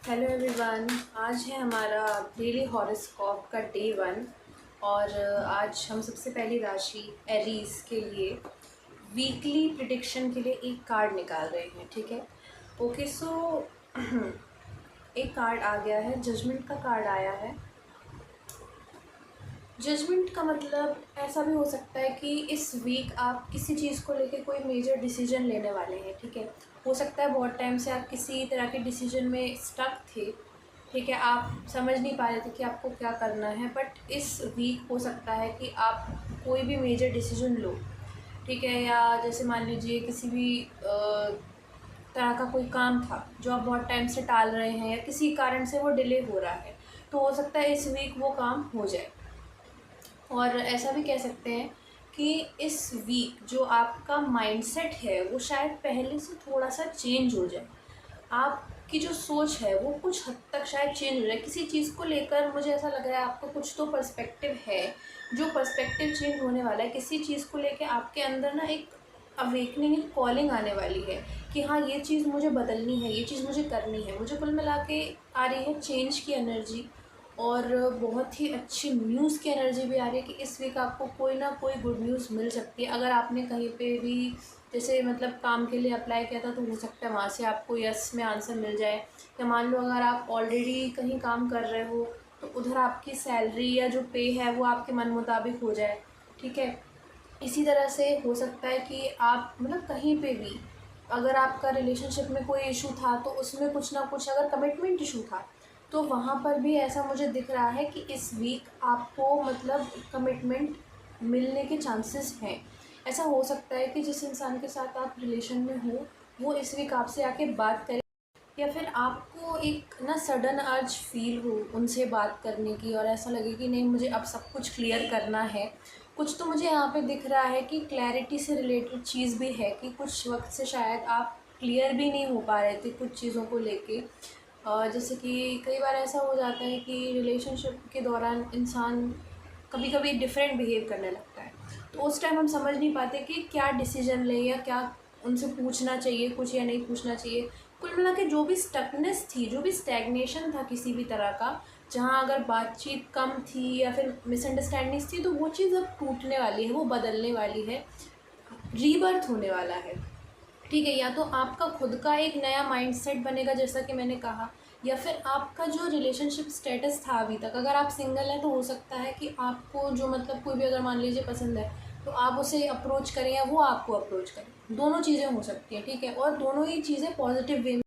Hello everyone. आज है हमारा डेली हॉरोस्कोप का डे 1 और आज हम सबसे पहली राशि एरीज के लिए वीकली प्रिडिक्शन के लिए एक कार्ड निकाल रहे हैं। ठीक है, ओके। सो एक कार्ड आ गया है, जजमेंट का कार्ड आया है। जजमेंट का मतलब ऐसा भी हो सकता है कि इस वीक आप किसी चीज़ को लेके कोई मेजर डिसीजन लेने वाले हैं। ठीक है, हो सकता है बहुत टाइम से आप किसी तरह के डिसीजन में स्टक थे। ठीक है, आप समझ नहीं पा रहे थे कि आपको क्या करना है, बट इस वीक हो सकता है कि आप कोई भी मेजर डिसीजन लो। ठीक है, या जैसे मान लीजिए किसी भी तरह का कोई काम था जो आप बहुत टाइम से टाल रहे हैं या किसी कारण से वो डिले हो रहा है, तो हो सकता है इस वीक वो काम हो जाए। और ऐसा भी कह सकते हैं कि इस वीक जो आपका माइंडसेट है वो शायद पहले से थोड़ा सा चेंज हो जाए। आपकी जो सोच है वो कुछ हद तक शायद चेंज हो जाए किसी चीज़ को लेकर। मुझे ऐसा लग रहा है आपको कुछ तो पर्सपेक्टिव है, जो पर्सपेक्टिव चेंज होने वाला है किसी चीज़ को लेकर। आपके अंदर ना एक अवेकनिंग, एक कॉलिंग आने वाली है कि हाँ, ये चीज़ मुझे बदलनी है, ये चीज़ मुझे करनी है। मुझे कुल मिला के आ रही है चेंज की एनर्जी, और बहुत ही अच्छी न्यूज़ की एनर्जी भी आ रही है कि इस वीक आपको कोई ना कोई गुड न्यूज़ मिल सकती है। अगर आपने कहीं पे भी जैसे मतलब काम के लिए अप्लाई किया था, तो हो सकता है वहाँ से आपको यस में आंसर मिल जाए। या मान लो अगर आप ऑलरेडी कहीं काम कर रहे हो, तो उधर आपकी सैलरी या जो पे है वो आपके मन मुताबिक हो जाए। ठीक है, इसी तरह से हो सकता है कि आप मतलब कहीं पे भी अगर आपका रिलेशनशिप में कोई इशू था, तो उसमें कुछ ना कुछ अगर कमिटमेंट इशू था, तो वहाँ पर भी ऐसा मुझे दिख रहा है कि इस वीक आपको मतलब कमिटमेंट मिलने के चांसेस हैं। ऐसा हो सकता है कि जिस इंसान के साथ आप रिलेशन में हो वो इस वीक आपसे आके बात करे, या फिर आपको एक ना सडन अर्ज फील हो उनसे बात करने की, और ऐसा लगे कि नहीं, मुझे अब सब कुछ क्लियर करना है। कुछ तो मुझे यहाँ पे दिख रहा है कि क्लैरिटी से रिलेटेड चीज़ भी है कि कुछ वक्त से शायद आप क्लियर भी नहीं हो पा रहे थे कुछ चीज़ों को लेके। जैसे कि कई बार ऐसा हो जाता है कि रिलेशनशिप के दौरान इंसान कभी कभी डिफरेंट बिहेव करने लगता है, तो उस टाइम हम समझ नहीं पाते कि क्या डिसीजन लें, या क्या उनसे पूछना चाहिए कुछ या नहीं पूछना चाहिए। कुल मिला के जो भी स्टकनेस थी, जो भी स्टैग्नेशन था किसी भी तरह का, जहाँ अगर बातचीत कम थी या फिर मिसअंडरस्टैंडिंग्स थी, तो वो चीज़ अब टूटने वाली है, वो बदलने वाली है, रीबर्थ होने वाला है। ठीक है, या तो आपका खुद का एक नया माइंडसेट बनेगा जैसा कि मैंने कहा, या फिर आपका जो रिलेशनशिप स्टेटस था अभी तक, अगर आप सिंगल हैं तो हो सकता है कि आपको जो मतलब कोई भी अगर मान लीजिए पसंद है, तो आप उसे अप्रोच करें या वो आपको अप्रोच करें। दोनों चीज़ें हो सकती हैं। ठीक है, और दोनों ही चीज़ें पॉजिटिव वे